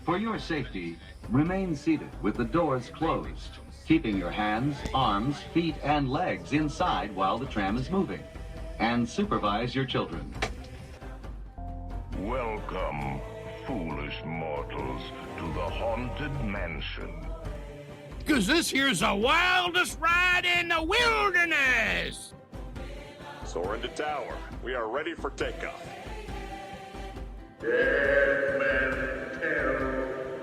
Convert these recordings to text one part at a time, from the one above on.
For your safety, remain seated with the doors closed, keeping your hands, arms, feet, and legs inside while the tram is moving. And supervise your children. Welcome, foolish mortals, to the Haunted Mansion. 'Cause this here's the wildest ride in the wilderness! Soar into tower. We are ready for takeoff. Dead men tell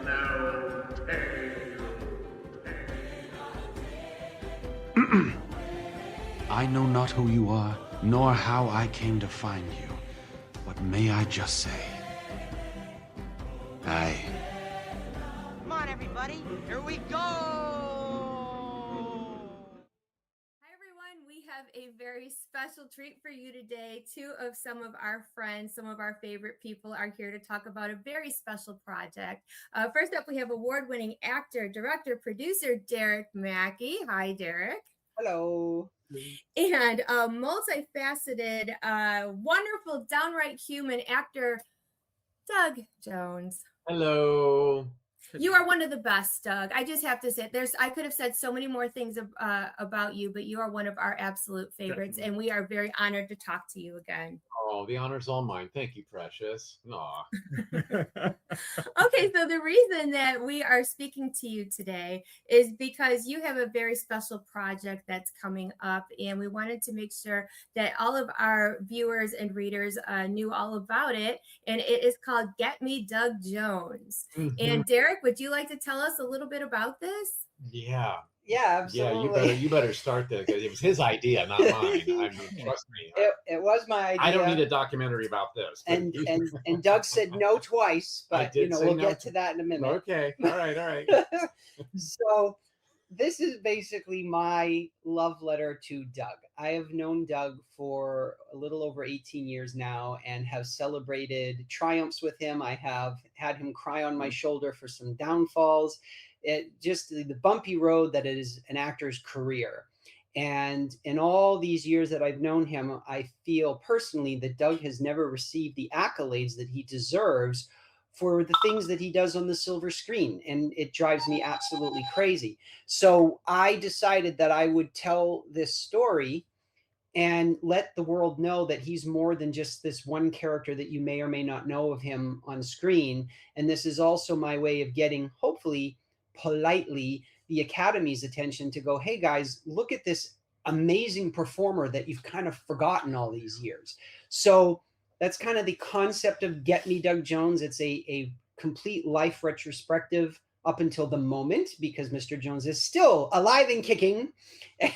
no tale. I know not who you are, nor how I came to find you. But may I just say, Come on, everybody. Here we go. Hi, everyone. We have a very special treat for you today. Two of some of our friends, some of our favorite people are here to talk about a very special project. First up, we have award-winning actor, director, producer, Derek Maki. Hi, Derek. Hello. And multifaceted, wonderful, downright human actor, Doug Jones. Hello. You are one of the best, Doug. I just have to say, I could have said so many more things about you, but you are one of our absolute favorites, and we are very honored to talk to you again. Oh, the honor's all mine. Thank you, precious. Aw. Okay, so the reason that we are speaking to you today is because you have a very special project that's coming up, and we wanted to make sure that all of our viewers and readers knew all about it, and it is called Get Me Doug Jones. Mhm. And Derek, would you like to tell us a little bit about this? Yeah. Yeah, absolutely. Yeah, you better start that because it was his idea, not mine. I mean, trust me. It was my idea. I don't need a documentary about this. And Doug said no twice, but we'll get to that in a minute. Okay. All right. So this is basically my love letter to Doug. I have known Doug for a little over 18 years now and have celebrated triumphs with him. I have had him cry on my shoulder for some downfalls. It just the bumpy road that is an actor's career. And in all these years that I've known him, I feel personally that Doug has never received the accolades that he deserves for the things that he does on the silver screen. And it drives me absolutely crazy. So I decided that I would tell this story and let the world know that he's more than just this one character that you may or may not know of him on screen. And this is also my way of getting, hopefully, politely, the Academy's attention to go, hey guys, look at this amazing performer that you've kind of forgotten all these years. So that's kind of the concept of Get Me Doug Jones. It's a complete life retrospective up until the moment, because Mr. Jones is still alive and kicking.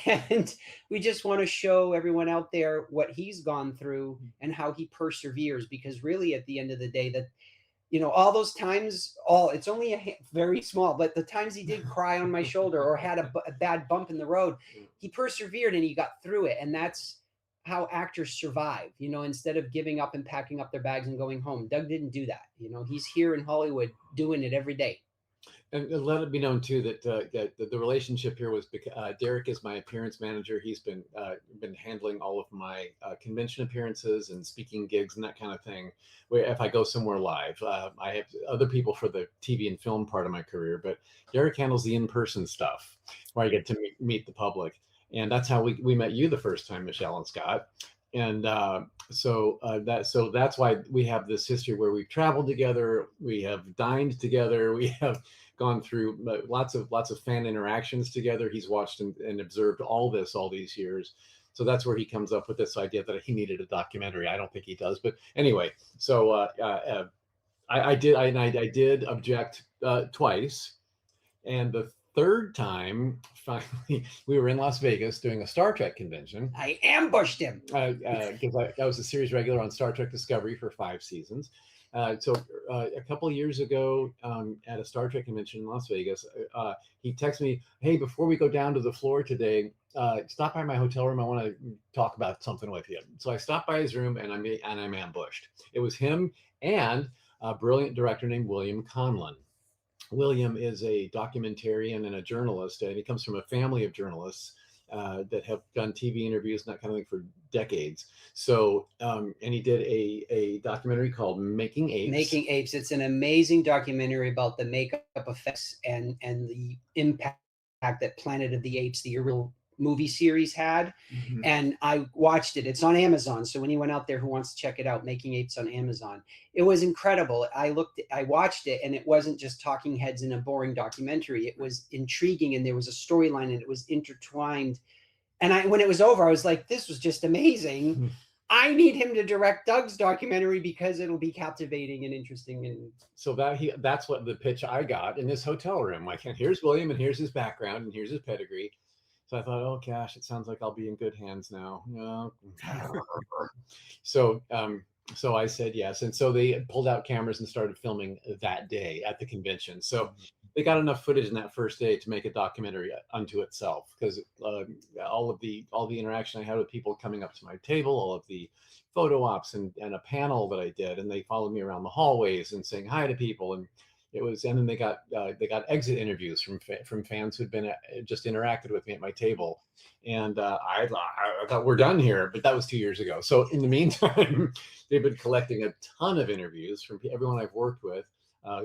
And we just want to show everyone out there what he's gone through and how he perseveres, because really at the end of the day, that all those times, it's only very small, but the times he did cry on my shoulder or had a bad bump in the road, he persevered and he got through it. And that's how actors survive, instead of giving up and packing up their bags and going home. Doug didn't do that. He's here in Hollywood doing it every day. And let it be known too that the relationship here was Derek is my appearance manager. He's been handling all of my convention appearances and speaking gigs and that kind of thing. Where if I go somewhere live, I have other people for the TV and film part of my career, but Derek handles the in-person stuff where I get to meet the public. And that's how we met you the first time, Michelle and Scott. And so that's why we have this history where we've traveled together, we have dined together, we have gone through lots of fan interactions together. He's watched and observed all these years. So that's where he comes up with this idea that he needed a documentary. I don't think he does, but anyway. So I did object twice, and the third time, finally, we were in Las Vegas doing a Star Trek convention. I ambushed him because I was a series regular on Star Trek Discovery for 5 seasons. So a couple of years ago at a Star Trek convention in Las Vegas, he texted me, hey, before we go down to the floor today, stop by my hotel room. I want to talk about something with you. So I stopped by his room and I'm ambushed. It was him and a brilliant director named William Conlon. William is a documentarian and a journalist, and he comes from a family of journalists. that have done TV interviews and that kind of thing for decades. So, and he did a documentary called Making Apes. Making Apes. It's an amazing documentary about the makeup effects and the impact that Planet of the Apes, the original movie series, had. Mhm. And I watched it. It's on Amazon. So anyone out there who wants to check it out, Making Apes on Amazon. It was incredible. I watched it, and it wasn't just talking heads in a boring documentary. It was intriguing, and there was a storyline, and it was intertwined. And when it was over, I was like, this was just amazing. I need him to direct Doug's documentary because it'll be captivating and interesting. And so that's what the pitch I got in this hotel room. Like, here's William, and here's his background, and here's his pedigree. So I thought, oh gosh, it sounds like I'll be in good hands now. So I said yes, and so they pulled out cameras and started filming that day at the convention. So they got enough footage in that first day to make a documentary unto itself, because all the interaction I had with people coming up to my table, all of the photo ops and a panel that I did, and they followed me around the hallways and saying hi to people, and it was, and then they got exit interviews from fans who'd been just interacted with me at my table, and I thought we're done here, but that was 2 years ago. So in the meantime, they've been collecting a ton of interviews from everyone I've worked with,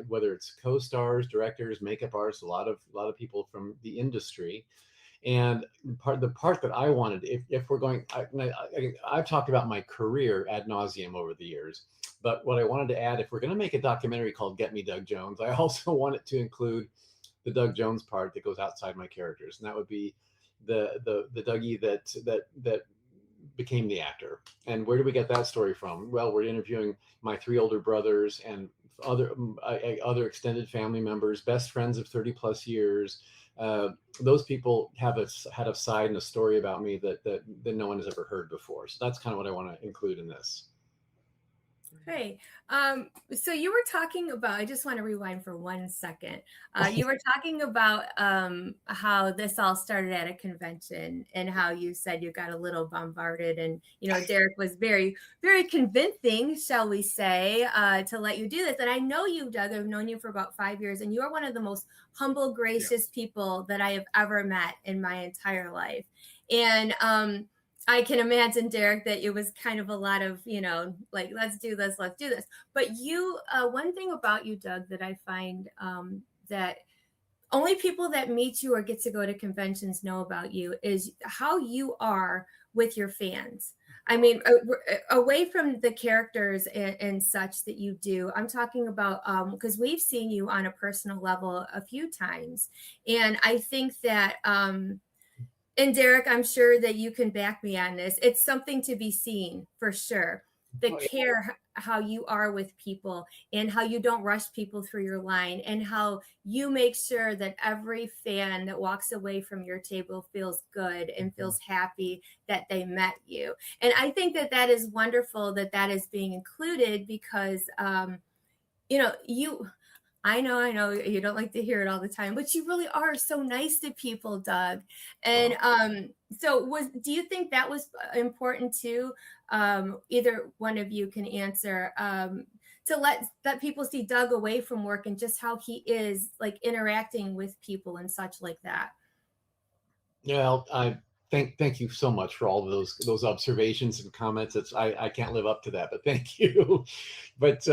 whether it's co-stars, directors, makeup artists, a lot of people from the industry. And the part that I wanted, if we're going, I've talked about my career ad nauseum over the years, but what I wanted to add, if we're going to make a documentary called Get Me Doug Jones, I also want it to include the Doug Jones part that goes outside my characters, and that would be the Dougie that became the actor. And where do we get that story from? Well, we're interviewing my 3 older brothers and other extended family members, best friends of 30 plus years. Those people had a side and a story about me that no one has ever heard before. So that's kind of what I want to include in this. Great. So you were talking about, I just want to rewind for 1 second. You were talking about how this all started at a convention, and how you said you got a little bombarded, and Derek was very, very convincing, shall we say, to let you do this. And I know you, Doug. I've known you for about 5 years, and you are one of the most humble, gracious people that I have ever met in my entire life. And I can imagine, Derek, that it was kind of a lot of, like, let's do this. But you, one thing about you, Doug, that I find that only people that meet you or get to go to conventions know about you is how you are with your fans. I mean, away from the characters and such that you do, I'm talking about, because we've seen you on a personal level a few times. And I think that, and Derek, I'm sure that you can back me on this. It's something to be seen for sure. The care, how you are with people, and how you don't rush people through your line, and how you make sure that every fan that walks away from your table feels good and feels happy that they met you. And I think that is wonderful that is being included, because, I know you don't like to hear it all the time, but you really are so nice to people, Doug. And do you think that was important too? Either one of you can answer, to let people see Doug away from work and just how he is, like, interacting with people and such like that. Yeah, I thank you so much for all of those observations and comments. I can't live up to that, but thank you. But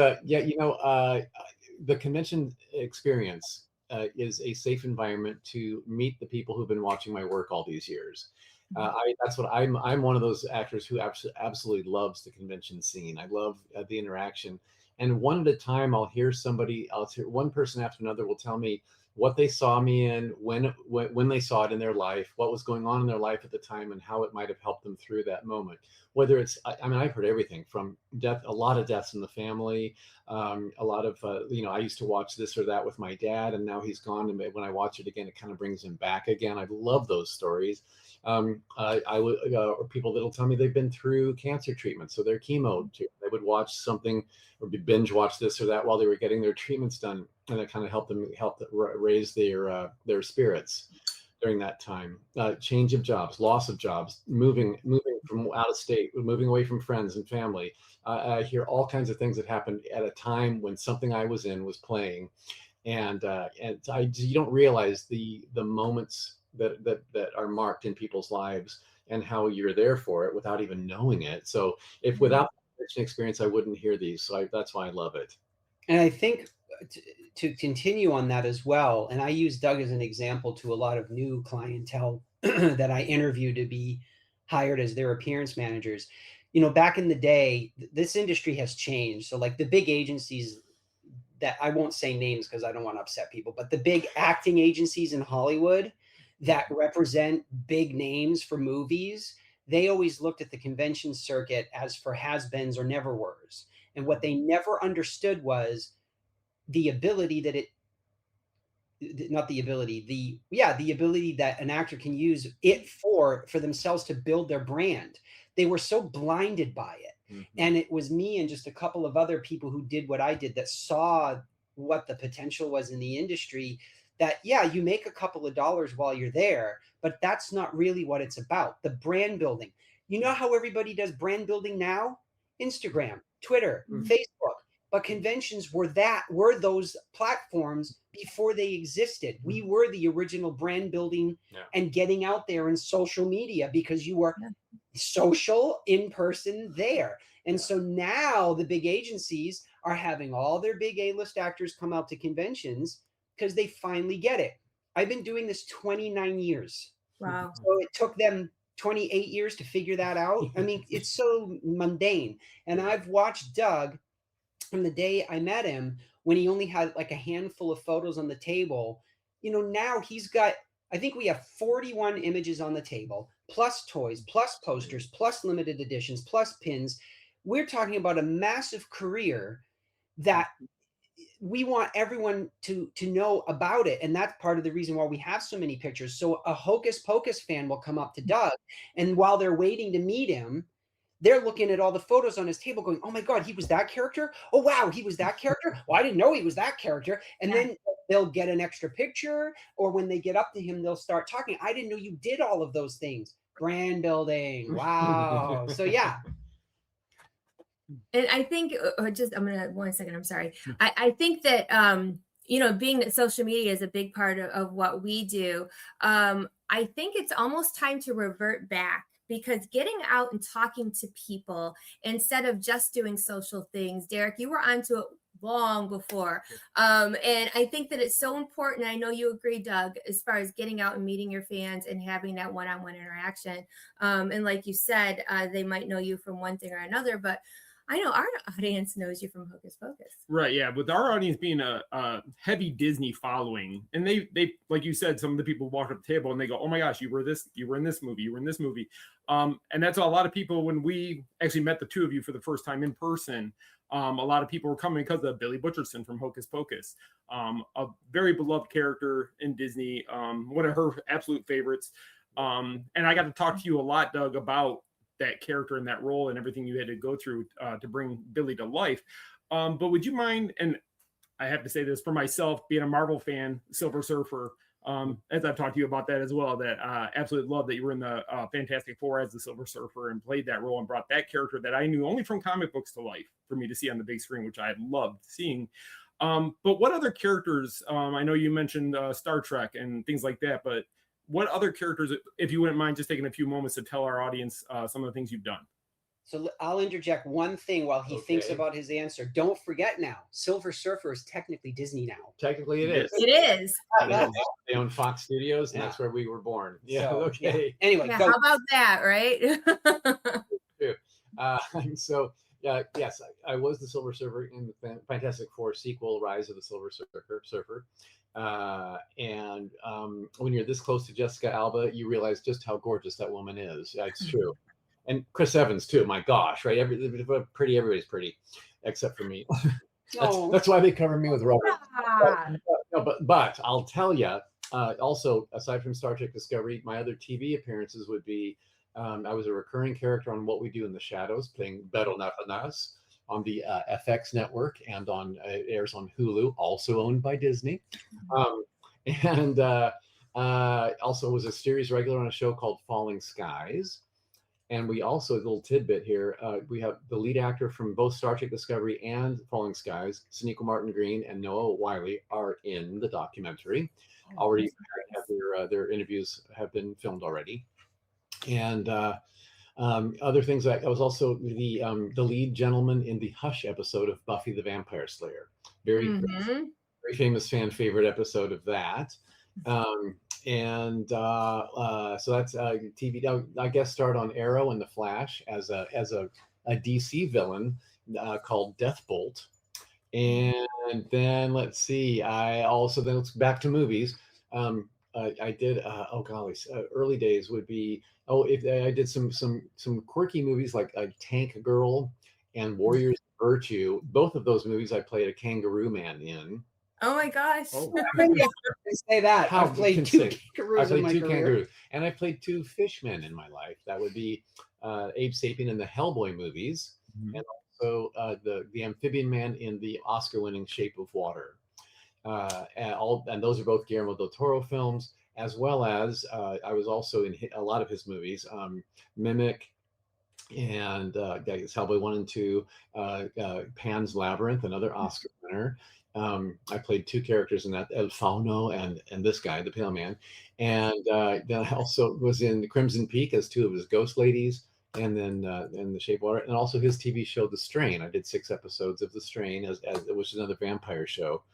the convention experience is a safe environment to meet the people who've been watching my work all these years. That's what I'm one of those actors who absolutely loves the convention scene. I love the interaction, and one at a time, I'll hear one person after another will tell me what they saw me in, when they saw it in their life, what was going on in their life at the time, and how it might have helped them through that moment. Whether it's, I've heard everything from death, a lot of deaths in the family, a lot of, I used to watch this or that with my dad, and now he's gone. And when I watch it again, it kind of brings him back again. I love those stories. Or people that'll tell me they've been through cancer treatment, so their chemo, they would watch something or binge watch this or that while they were getting their treatments done, and it kind of helped raise their spirits during that time. Change of jobs, loss of jobs, moving from out of state, moving away from friends and family. I hear all kinds of things that happened at a time when something I was in was playing, and you don't realize the moments that are marked in people's lives, and how you're there for it without even knowing it. So if without the experience, I wouldn't hear these. So that's why I love it. And I think to continue on that as well, and I use Doug as an example to a lot of new clientele that I interview to be hired as their appearance managers. You know, back in the day, this industry has changed. So like the big agencies that I won't say names because I don't want to upset people, but the big acting agencies in Hollywood that represent big names for movies, they always looked at the convention circuit as for has-beens or never-weres. And what they never understood was the ability that the ability that an actor can use it for themselves to build their brand. They were so blinded by it. And it was me and just a couple of other people who did what I did that saw what the potential was in the industry, that, yeah, you make a couple of dollars while you're there, but that's not really what it's about. The brand building. You know how everybody does brand building now? Instagram, Twitter, Facebook. But conventions were those platforms before they existed. We were the original brand building and getting out there in social media, because you were social, in person, there. And so now the big agencies are having all their big A-list actors come out to conventions because they finally get it. I've been doing this 29 years. Wow. So it took them 28 years to figure that out. I mean, it's so mundane. And I've watched Doug from the day I met him, when he only had like a handful of photos on the table. You know, now he's got, I think we have 41 images on the table, plus toys, plus posters, plus limited editions, plus pins. We're talking about a massive career that we want everyone to know about it. And that's part of the reason why we have so many pictures. So a Hocus Pocus fan will come up to Doug, and while they're waiting to meet him, they're looking at all the photos on his table going, oh my God, he was that character? Oh, wow, he was that character? Well, I didn't know he was that character. And then they'll get an extra picture, or when they get up to him, they'll start talking. I didn't know you did all of those things. Brand building. Wow. So yeah. And I think, I'm going to, 1 second, I'm sorry. I think that, you know, being that social media is a big part of what we do, I think it's almost time to revert back, because getting out and talking to people instead of just doing social things, Derek, you were onto it long before. And I think that it's so important. I know you agree, Doug, as far as getting out and meeting your fans and having that one-on-one interaction. And like you said, they might know you from one thing or another, but I know our audience knows you from Hocus Pocus. Right, yeah. With our audience being a heavy Disney following, and they like you said, some of the people walk up the table and they go, oh my gosh, you were in this movie. And that's a lot of people. When we actually met the two of you for the first time in person, a lot of people were coming because of Billy Butcherson from Hocus Pocus, a very beloved character in Disney, one of her absolute favorites. And I got to talk to you a lot, Doug, about that character and that role and everything you had to go through to bring Billy to life. But would you mind, and I have to say this for myself, being a Marvel fan, Silver Surfer, as I've talked to you about that as well, that absolutely love that you were in the Fantastic Four as the Silver Surfer and played that role and brought that character that I knew only from comic books to life for me to see on the big screen, which I loved seeing. But what other characters, I know you mentioned Star Trek and things like that, but what other characters, if you wouldn't mind just taking a few moments to tell our audience some of the things you've done? So I'll interject one thing while he thinks about his answer. Don't forget now, Silver Surfer is technically Disney now. Technically it is. It is. They own Fox Studios, and that's where we were born. Yeah, So, okay. yeah. Anyway, How about that, right? So, yes, I was the Silver Surfer in the Fantastic Four sequel, Rise of the Silver Surfer. And when you're this close to Jessica Alba, you realize just how gorgeous that woman is. It's true. And Chris Evans too. My gosh, right? Everybody's pretty, except for me. That's why they cover me with rubber. But I'll tell you. Also, aside from Star Trek Discovery, my other TV appearances would be I was a recurring character on What We Do in the Shadows, playing Beryl Nafanas on the FX network, and airs on Hulu, also owned by Disney. And also was a series regular on a show called Falling Skies. And we also, a little tidbit here, we have the lead actor from both Star Trek Discovery and Falling Skies, Sonequa Martin Green and Noah Wiley, are in the documentary. Already have their interviews have been filmed already. And other things, I was also the lead gentleman in the Hush episode of Buffy the Vampire Slayer. Very famous fan favorite episode of that. So that's TV. I guess start on Arrow and the Flash as a DC villain called Deathbolt. And then let's see. Then let's back to movies. I did early days would be if I did some quirky movies like Tank Girl and Warriors of Virtue. Both of those movies I played a kangaroo man in. Oh my gosh! Say that I've played two kangaroos in my career. And I played two fishmen in my life. That would be Abe Sapien in the Hellboy movies, and also the amphibian man in the Oscar-winning Shape of Water. And those are both Guillermo del Toro films, as well as I was also in a lot of his movies, Mimic, and Hellboy 1 and 2, Pan's Labyrinth, another Oscar winner. I played two characters in that, El Fauno and this guy, the Pale Man. And then I also was in Crimson Peak as two of his ghost ladies, and then in The Shape of Water, and also his TV show The Strain. I did 6 episodes of The Strain, which is another vampire show.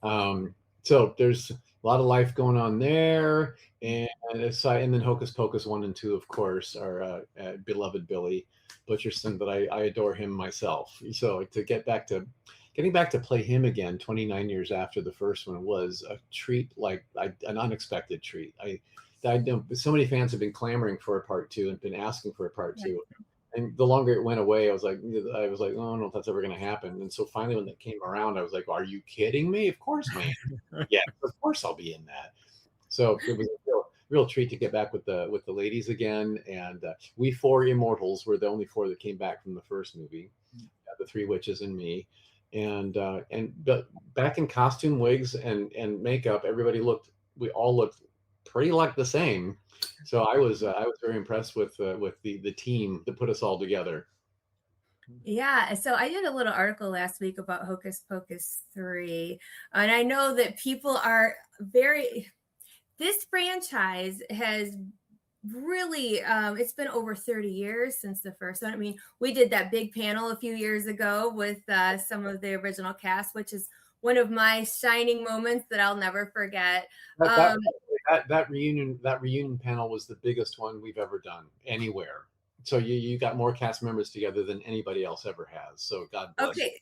So there's a lot of life going on there. And then Hocus Pocus 1 and 2, of course, are beloved Billy Butcherson, but I adore him myself. So to getting back to play him again 29 years after the first one was a treat, an unexpected treat. I know so many fans have been clamoring for a part 2 and been asking for a part 2. And the longer it went away, I was like, oh, I don't know if that's ever going to happen. And so finally, when it came around, I was like, are you kidding me? Of course, man. Yeah, of course I'll be in that. So it was a real treat to get back with the ladies again. And we 4 immortals were the only 4 that came back from the first movie, the 3 witches and me. But back in costume, wigs, and makeup, we all looked pretty like the same. So I was very impressed with the team that put us all together. Yeah, so I did a little article last week about Hocus Pocus 3, and I know that people are this franchise has really it's been over 30 years since the first one. I mean, we did that big panel a few years ago with some of the original cast, which is one of my shining moments that I'll never forget. That reunion panel was the biggest one we've ever done anywhere. So you got more cast members together than anybody else ever has. So God bless. Okay.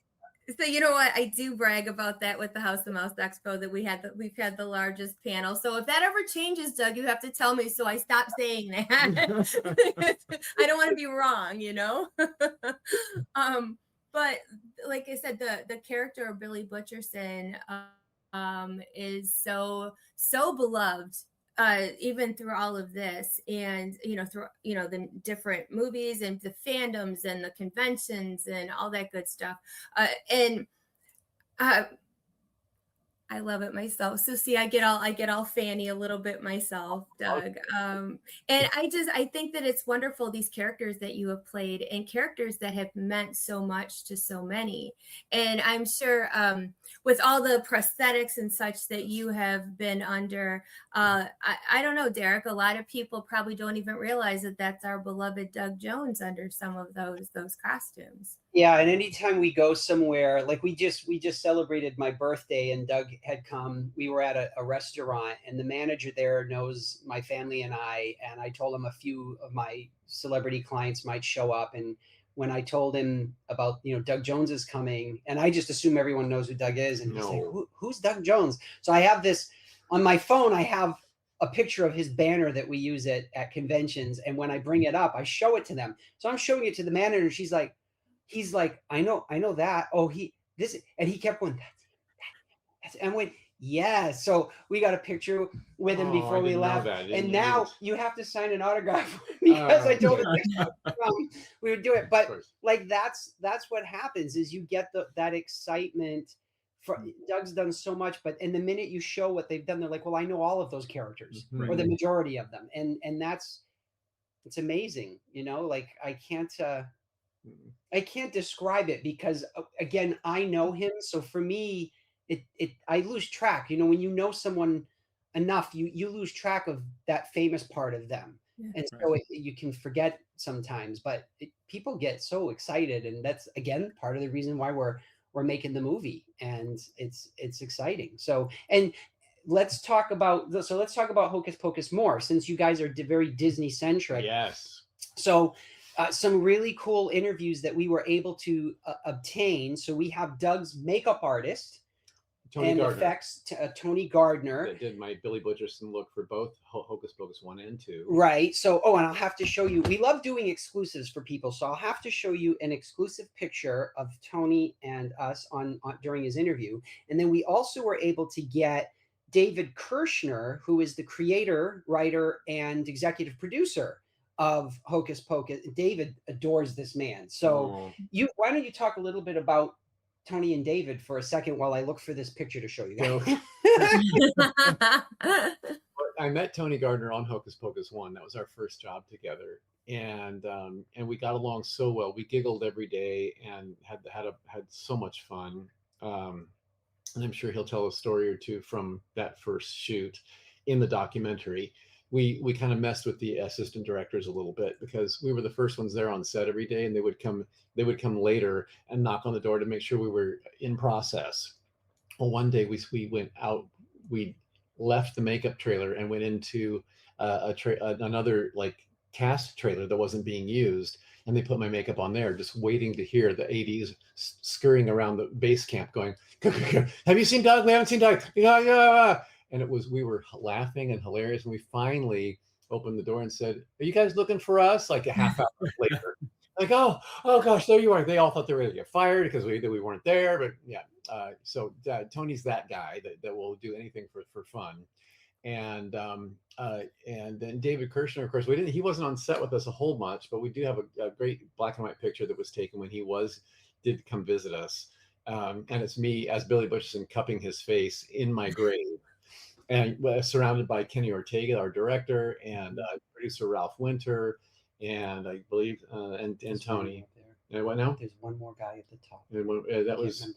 So you know what? I do brag about that with the House of Mouse Expo that we've had the largest panel. So if that ever changes, Doug, you have to tell me so I stop saying that. I don't want to be wrong, you know. But like I said, the character of Billy Butcherson is so beloved, even through all of this, and through the different movies and the fandoms and the conventions and all that good stuff. I love it myself. So see, I get all fanny a little bit myself, Doug. And I think that it's wonderful, these characters that you have played and characters that have meant so much to so many. And I'm sure with all the prosthetics and such that you have been under, I don't know, Derek, a lot of people probably don't even realize that that's our beloved Doug Jones under some of those costumes. Yeah, and anytime we go somewhere, like we just celebrated my birthday, and Doug had come. We were at a restaurant, and the manager there knows my family and I told him a few of my celebrity clients might show up. And when I told him about, Doug Jones is coming, and I just assume everyone knows who Doug is, and he's like, who's Doug Jones? So I have this on my phone. I have a picture of his banner that we use at conventions, and when I bring it up, I show it to them. So I'm showing it to the manager. He's like, I know that. Oh, and he kept going, that's and I went, yeah. So we got a picture with him before we left. And now you have to sign an autograph because I told him we would do it. But like, that's what happens is you get that excitement. Doug's done so much, and the minute you show what they've done, they're like, well, I know all of those characters or the majority of them. And it's amazing. Like I can't describe it because again, I know him. So for me, I lose track. When you know someone enough, you lose track of that famous part of them. Yeah. And so you can forget sometimes, but people get so excited, and that's again part of the reason why we're making the movie, and it's exciting. So let's talk about Hocus Pocus more, since you guys are very Disney centric. Yes. So some really cool interviews that we were able to obtain. So we have Doug's makeup artist Tony and Gardner. effects, Tony Gardner. That did my Billy Butcherson look for both Hocus Pocus 1 and 2. Right. So, and I'll have to show you. We love doing exclusives for people, so I'll have to show you an exclusive picture of Tony and us on during his interview. And then we also were able to get David Kirshner, who is the creator, writer, and executive producer of Hocus Pocus. David adores this man. So, why don't you talk a little bit about Tony and David for a second while I look for this picture to show you guys. I met Tony Gardner on Hocus Pocus 1. That was our first job together, and we got along so well. We giggled every day and had so much fun. And I'm sure he'll tell a story or two from that first shoot in the documentary. We kind of messed with the assistant directors a little bit because we were the first ones there on set every day, and they would come later and knock on the door to make sure we were in process. Well, one day we went out, we left the makeup trailer and went into another like cast trailer that wasn't being used, and they put my makeup on there, just waiting to hear the ADs scurrying around the base camp going, "Have you seen Doug? We haven't seen Doug." Yeah. And we were laughing and hilarious. And we finally opened the door and said, "Are you guys looking for us?" Like a half hour later. Like, oh gosh, there you are. They all thought they were going to get fired because we weren't there. But yeah, so Tony's that guy that will do anything for fun. And then David Kirshner, of course, he wasn't on set with us a whole much, but we do have a great black and white picture that was taken when he did come visit us. And it's me as Billy Butcherson cupping his face in my grave. And surrounded by Kenny Ortega, our director, and producer Ralph Winter, and I believe and Tony. And what now? There's one more guy at the top. And that was,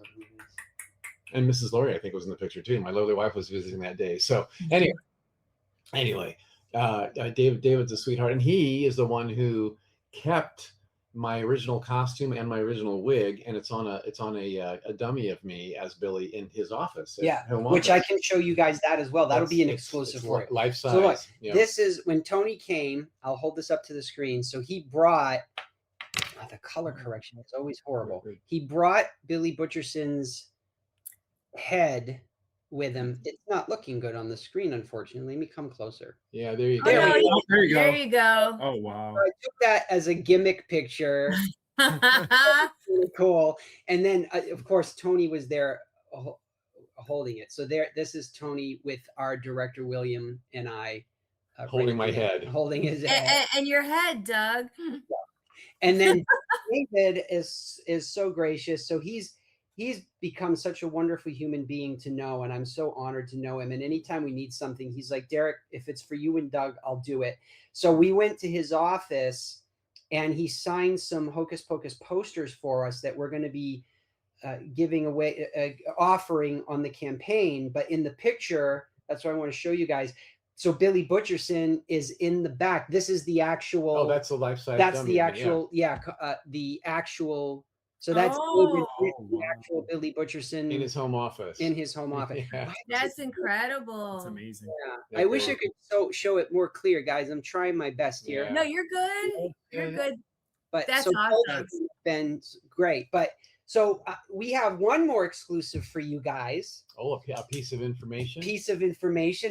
and Mrs. Laurie, I think, was in the picture too. My lovely wife was visiting that day. So anyway, David's a sweetheart, and he is the one who kept my original costume and my original wig, and it's on a dummy of me as Billy in his office. Yeah, which I can show you guys that as well. That'll be an exclusive for you. Life size. So look, this is when Tony came. I'll hold this up to the screen. So he brought the color correction. It's always horrible. He brought Billy Butcherson's head with him. It's not looking good on the screen, unfortunately. Let me come closer. Yeah, there you go. There you go. There you go. Oh wow! So I took that as a gimmick picture. Really cool. And then, of course, Tony was there holding it. So this is Tony with our director William and I holding my head, holding his head, and your head, Doug. And then David is so gracious. So he's become such a wonderful human being to know, and I'm so honored to know him. And anytime we need something, he's like, "Derek, if it's for you and Doug, I'll do it." So we went to his office, and he signed some Hocus Pocus posters for us that we're going to be giving away, offering on the campaign. But in the picture, that's what I want to show you guys. So Billy Butcherson is in the back. This is the actual. Oh, that's the life size. That's dummy, the actual. Yeah, the actual. So that's the actual Billy Butcherson in his home office. In his home office. Yeah. That's incredible. That's amazing. Yeah. I wish I could show it more clear, guys. I'm trying my best here. Yeah. No, you're good. You're good. But that's so awesome. Been great. But so we have one more exclusive for you guys. Oh, a piece of information.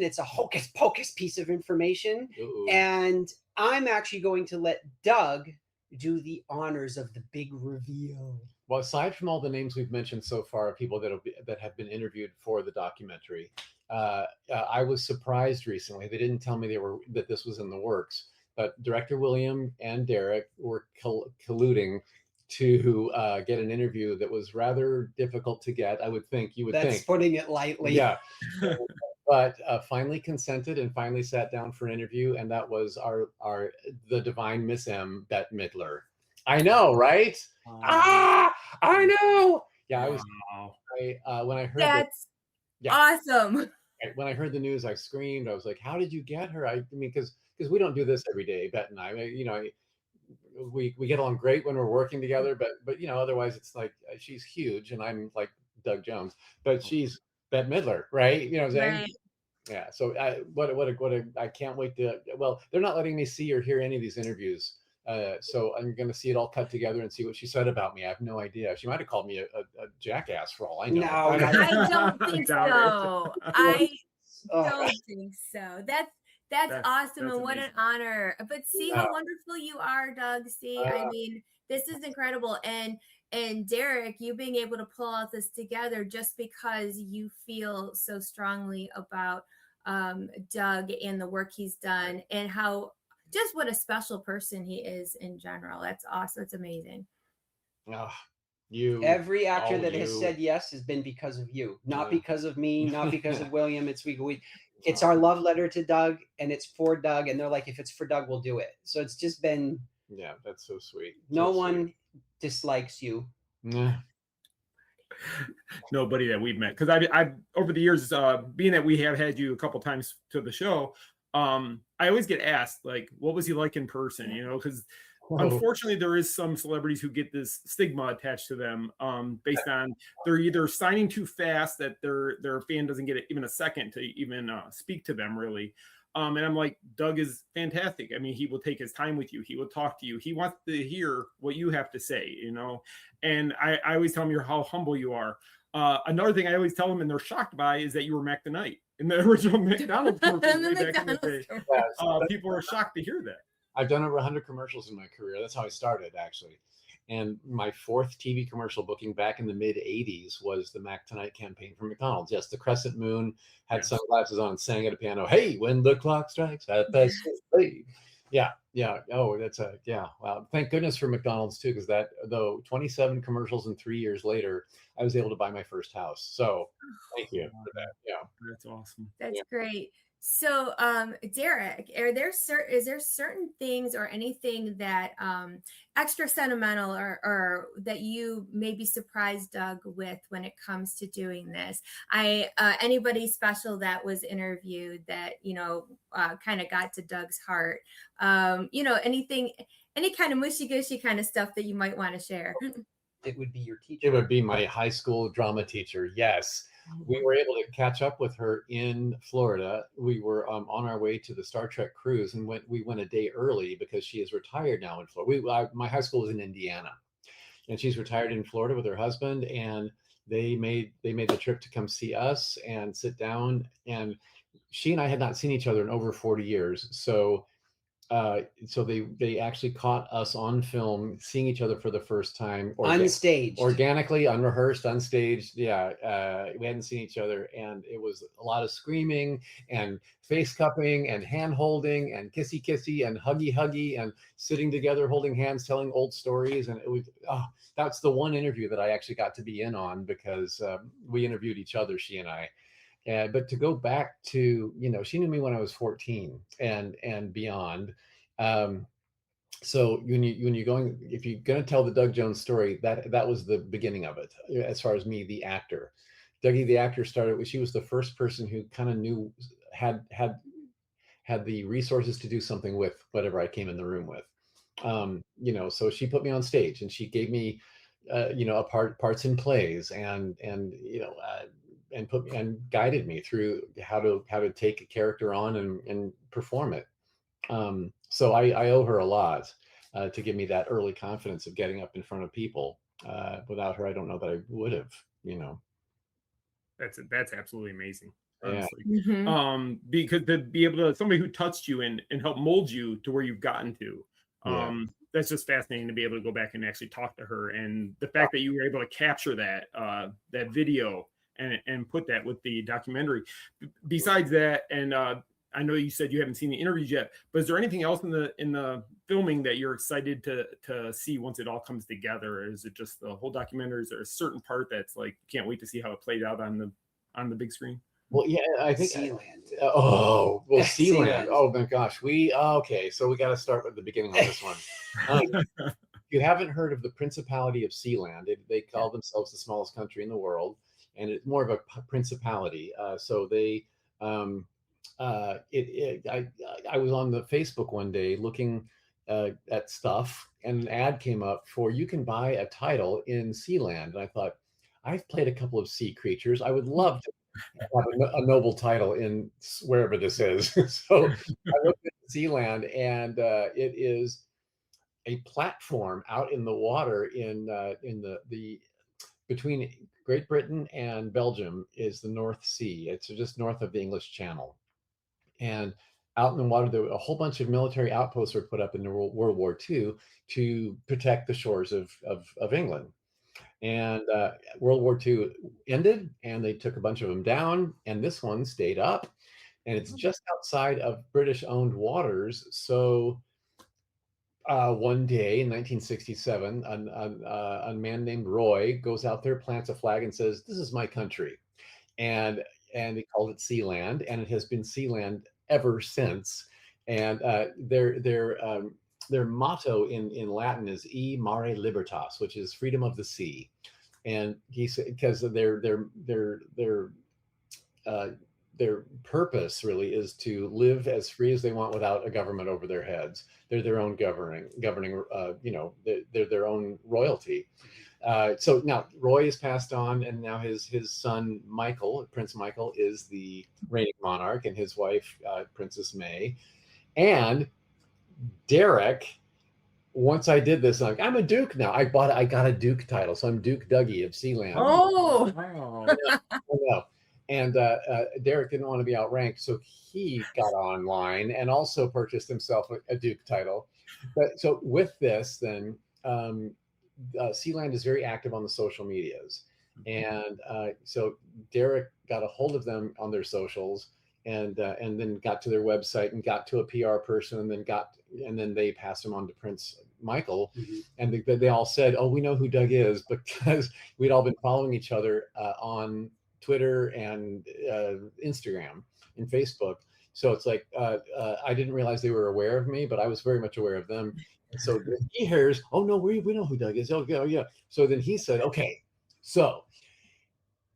It's a Hocus Pocus piece of information. Ooh. And I'm actually going to let Doug do the honors of the big reveal. Well, aside from all the names we've mentioned so far, people that have been interviewed for the documentary, I was surprised recently. They didn't tell me that this was in the works, but director William and Derek were colluding to get an interview that was rather difficult to get. I would think. You would think. That's putting it lightly. Yeah. but finally consented and finally sat down for an interview, and that was the divine Miss M, Bette Midler. I know, right? I know. Yeah, I was. When I heard That's yeah. awesome. When I heard the news, I screamed. I was like, "How did you get her?" I mean, because we don't do this every day, Bette and I. We get along great when we're working together, but otherwise it's like she's huge and I'm like Doug Jones, but she's Bette Midler, right? You know what I'm saying? Right. Yeah. So I can't wait to. Well, they're not letting me see or hear any of these interviews. So I'm going to see it all cut together and see what she said about me. I have no idea. She might have called me a jackass for all I know. No, I don't think so. I don't think so. That's awesome, and what an honor. But see how wonderful you are, Doug. See, I mean, this is incredible. And Derek, you being able to pull all this together just because you feel so strongly about Doug and the work he's done and how just what a special person he is in general. That's awesome. It's amazing. Every actor that has said yes has been because of you, not because of me, not because of William. It's our love letter to Doug, and it's for Doug. And they're like, if it's for Doug, we'll do it. So it's just been. Yeah, that's so sweet. No one dislikes you. Nobody that we've met, because I've over the years, being that we have had you a couple times to the show, I always get asked like, what was he like in person? Because unfortunately there is some celebrities who get this stigma attached to them based on they're either signing too fast that their fan doesn't get even a second to even speak to them really. And I'm like, Doug is fantastic. I mean, he will take his time with you. He will talk to you. He wants to hear what you have to say, And I always tell him how humble you are. Another thing I always tell them, and they're shocked by, is that you were Mac the Knight in the original McDonald's commercial way back in the day. People are shocked to hear that. I've done over 100 commercials in my career. That's how I started, actually. And my fourth TV commercial booking back in the mid 80s was the Mac Tonight campaign for McDonald's. Yes, the crescent moon, had sunglasses on, sang at a piano. Hey, when the clock strikes at the yeah. Oh, wow. Thank goodness for McDonald's too, because though 27 commercials and 3 years later, I was able to buy my first house. So thank you for that. Yeah, that's awesome. That's great. So, Derek, is there certain things or anything that extra sentimental or that you maybe surprised Doug with when it comes to doing this? Anybody special that was interviewed that kind of got to Doug's heart? Anything, any kind of mushy gushy kind of stuff that you might want to share? It would be your teacher. It would be my high school drama teacher. Yes. We were able to catch up with her in Florida. We were on our way to the Star Trek cruise, and we went a day early because she is retired now in Florida. My high school was in Indiana, and she's retired in Florida with her husband. And they made the trip to come see us and sit down. And she and I had not seen each other in over 40 years. So they actually caught us on film seeing each other for the first time, unstaged, organically, unrehearsed, unstaged. Yeah, we hadn't seen each other, and it was a lot of screaming and face cupping and hand holding and kissy and huggy and sitting together holding hands, telling old stories. And it was that's the one interview that I actually got to be in on, because we interviewed each other, she and I. But to go back to, she knew me when I was 14 and beyond. So if you're going to tell the Doug Jones story, that was the beginning of it. As far as me, the actor, Dougie, the actor, she was the first person who kind of knew, had the resources to do something with whatever I came in the room with. So she put me on stage and she gave me, parts in plays and guided me through how to take a character on and perform it. So I owe her a lot to give me that early confidence of getting up in front of people. Without her, I don't know that I would have. That's absolutely amazing. Honestly. Yeah. Mm-hmm. Because to be able to, somebody who touched you and helped mold you to where you've gotten to. That's just fascinating to be able to go back and actually talk to her, and the fact that you were able to capture that video and put that with the documentary. Besides that, and I know you said you haven't seen the interviews yet, but is there anything else in the filming that you're excited to see once it all comes together? Is it just the whole documentary? Is there a certain part that's like, can't wait to see how it played out on the big screen? Well, yeah, I think Sealand. Oh, well, Sealand. Sealand. Oh my gosh, okay. So we got to start with the beginning on this one. If you haven't heard of the Principality of Sealand, they call themselves the smallest country in the world, and it's more of a principality. So they, I was on the Facebook one day looking at stuff, and an ad came up for you can buy a title in Sealand, and I thought, I've played a couple of sea creatures. I would love to have a noble title in wherever this is. So I looked at Sealand, and it is a platform out in the water in the between Great Britain and Belgium is the North Sea. It's just north of the English Channel, and out in the water, there were a whole bunch of military outposts were put up in the World War II to protect the shores of England. And World War II ended, and they took a bunch of them down, and this one stayed up, and it's just outside of British-owned waters. So one day in 1967, a man named Roy goes out there, plants a flag, and says, "This is my country," and they called it Sealand, and it has been Sealand ever since. And their motto in Latin is "E Mare Libertas," which is freedom of the sea. And he said, because their purpose really is to live as free as they want without a government over their heads. They're their own governing. They're their own royalty. So now Roy has passed on, and now his son Michael, Prince Michael, is the reigning monarch, and his wife Princess May, and Derek. Once I did this, I'm a Duke now. I got a Duke title, so I'm Duke Dougie of Sealand. Oh, I know. And Derek didn't want to be outranked, so he got online and also purchased himself a Duke title. But so with this, then Sealand is very active on the social medias, and so Derek got a hold of them on their socials, and then got to their website and got to a PR person, and then they passed him on to Prince Michael, and they all said, "Oh, we know who Doug is," because we'd all been following each other on Twitter and Instagram and Facebook. So it's like I didn't realize they were aware of me, but I was very much aware of them. And so he hears, "Oh no, we know who Doug is." Oh yeah. So then he said, "Okay, so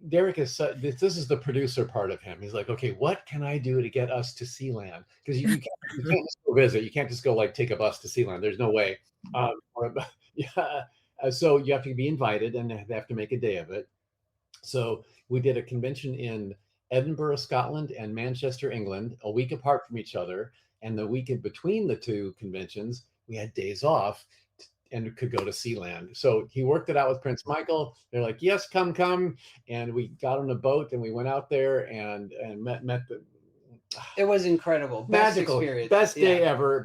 Derek is this is the producer part of him. He's like, okay, what can I do to get us to Sealand? Because you can't just go visit. You can't just go like take a bus to Sealand. There's no way. So you have to be invited, and they have to make a day of it. So we did a convention in Edinburgh, Scotland, and Manchester, England, a week apart from each other. And the weekend between the two conventions, we had days off and could go to Sealand. So he worked it out with Prince Michael. They're like, "Yes, come." And we got on a boat and we went out there and met the. It was incredible. Magical experience. Best day ever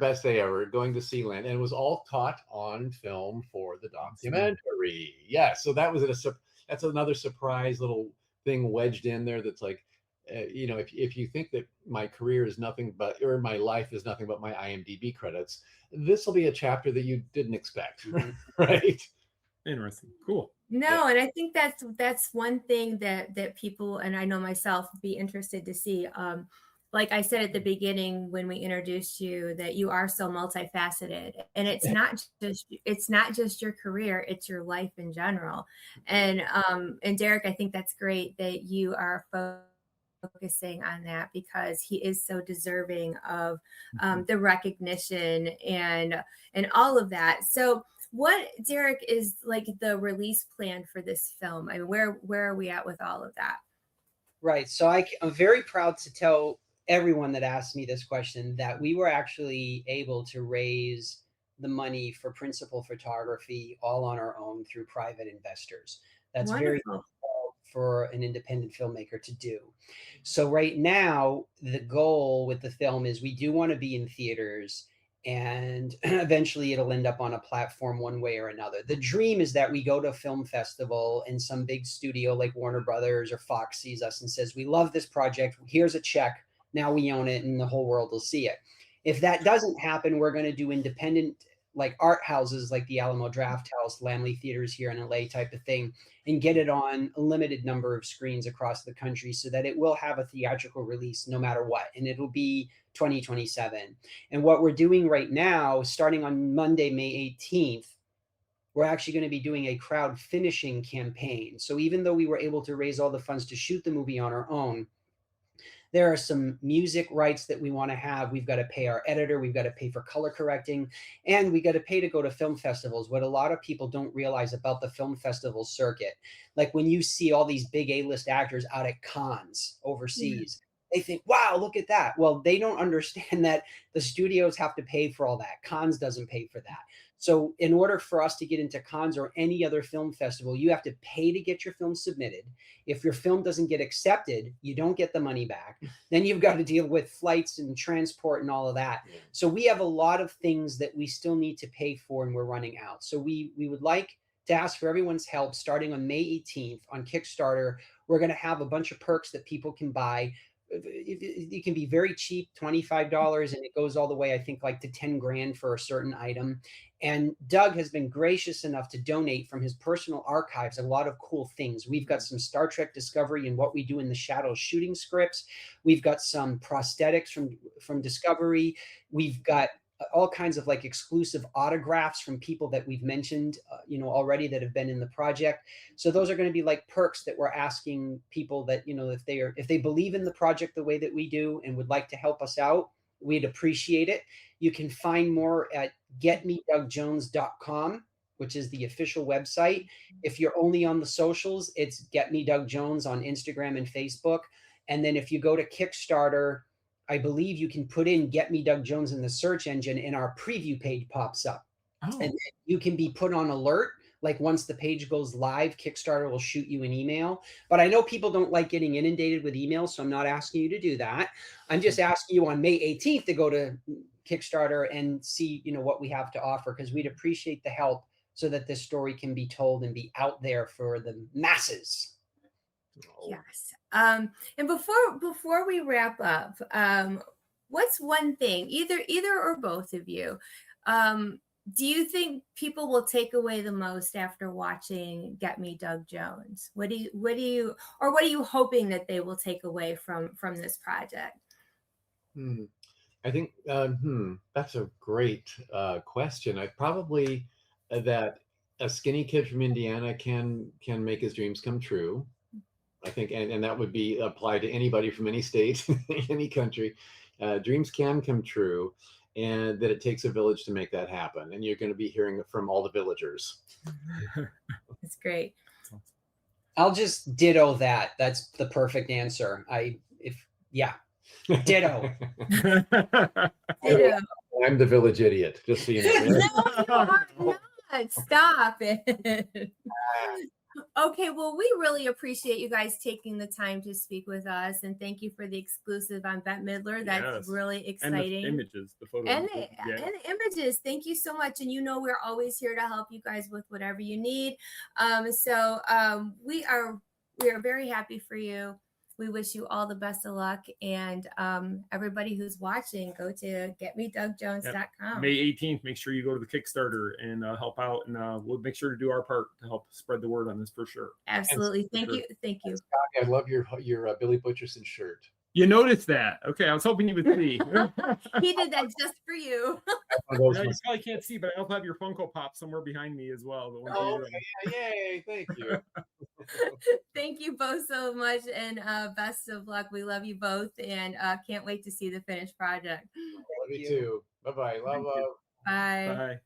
going to Sealand. And it was all caught on film for the documentary. Yeah. So that was that's another surprise little thing wedged in there. That's like, if you think that my career is nothing but, or my life is nothing but my IMDb credits, this will be a chapter that you didn't expect, right? Interesting. Cool. No, and I think that's one thing that people, and I know myself, be interested to see. Like I said at the beginning when we introduced you, that you are so multifaceted, and it's not just your career, it's your life in general. And Derek, I think that's great that you are focusing on that, because he is so deserving of the recognition and all of that. So what, Derek, is like the release plan for this film? I mean, where are we at with all of that? Right. So I'm very proud to tell everyone that asked me this question that we were actually able to raise the money for principal photography all on our own through private investors. That's Wonderful. very difficult for an independent filmmaker to do. So right now, the goal with the film is we do want to be in theaters, and eventually it'll end up on a platform one way or another. The dream is that we go to a film festival and some big studio like Warner Brothers or Fox sees us and says, "We love this project. Here's a check. Now we own it, and the whole world will see it." If that doesn't happen, we're going to do independent like art houses like the Alamo Draft House, Lamley Theaters here in LA type of thing, and get it on a limited number of screens across the country so that it will have a theatrical release no matter what. And it'll be 2027. And what we're doing right now, starting on Monday, May 18th, we're actually going to be doing a crowd finishing campaign. So even though we were able to raise all the funds to shoot the movie on our own, there are some music rights that we want to have. We've got to pay our editor. We've got to pay for color correcting, and we got to pay to go to film festivals. What a lot of people don't realize about the film festival circuit, like when you see all these big A-list actors out at cons overseas, they think, wow, look at that. Well, they don't understand that the studios have to pay for all that. Cons doesn't pay for that. So in order for us to get into cons or any other film festival, you have to pay to get your film submitted. If your film doesn't get accepted, you don't get the money back. Then you've got to deal with flights and transport and all of that. So we have a lot of things that we still need to pay for, and we're running out. So we would like to ask for everyone's help starting on May 18th on Kickstarter. We're going to have a bunch of perks that people can buy. It can be very cheap, $25, and it goes all the way, I think, like to 10 grand for a certain item. And Doug has been gracious enough to donate from his personal archives a lot of cool things. We've got some Star Trek Discovery and What We Do in the Shadows shooting scripts. We've got some prosthetics from Discovery. We've got all kinds of like exclusive autographs from people that we've mentioned, already that have been in the project. So those are going to be like perks that we're asking people that, if they believe in the project the way that we do and would like to help us out, we'd appreciate it. You can find more at getmedougjones.com, which is the official website. If you're only on the socials, it's Get Me Doug Jones on Instagram and Facebook. And then if you go to Kickstarter, I believe you can put in Get Me Doug Jones in the search engine and our preview page pops up. Oh. And you can be put on alert. Like once the page goes live, Kickstarter will shoot you an email. But I know people don't like getting inundated with emails, so I'm not asking you to do that. I'm just asking you on May 18th to go to Kickstarter and see, what we have to offer, because we'd appreciate the help so that this story can be told and be out there for the masses. Yes. And before we wrap up, what's one thing, either or both of you, do you think people will take away the most after watching Get Me Doug Jones? What are you hoping that they will take away from this project? I think that's a great question. I probably that a skinny kid from Indiana can make his dreams come true. I think, and that would be applied to anybody from any state, any country. Dreams can come true, and that it takes a village to make that happen. And you're going to be hearing it from all the villagers. That's great. I'll just ditto that. That's the perfect answer. Ditto. Ditto. I'm the village idiot, just so you know. No, you are not. Stop it. Okay, well, we really appreciate you guys taking the time to speak with us, and thank you for the exclusive on Bette Midler. That's really exciting. And the images, the photos. And the images. Thank you so much. And we're always here to help you guys with whatever you need. We are very happy for you. We wish you all the best of luck. And everybody who's watching, go to getmedougjones.com. May 18th, make sure you go to the Kickstarter and help out. And we'll make sure to do our part to help spread the word on this for sure. Absolutely. Thank you. Scott, I love your Billy Butcherson shirt. You noticed that? Okay, I was hoping you would see. He did that just for you. You probably can't see, but I also have your Funko Pop somewhere behind me as well. Yay! Thank you. Thank you both so much, and best of luck. We love you both, and can't wait to see the finished project. Love you too. Bye-bye. Love. Bye. Bye.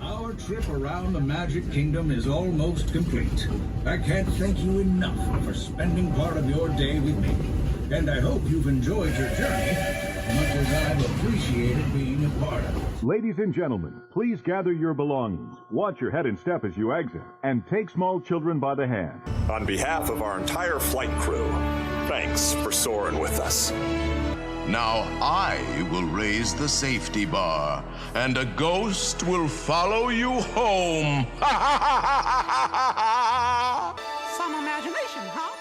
Our trip around the Magic Kingdom is almost complete. I can't thank you enough for spending part of your day with me. And I hope you've enjoyed your journey as much as I've appreciated being a part of it. Ladies and gentlemen, please gather your belongings, watch your head and step as you exit, and take small children by the hand. On behalf of our entire flight crew, thanks for soaring with us. Now I will raise the safety bar, and a ghost will follow you home. Some imagination, huh?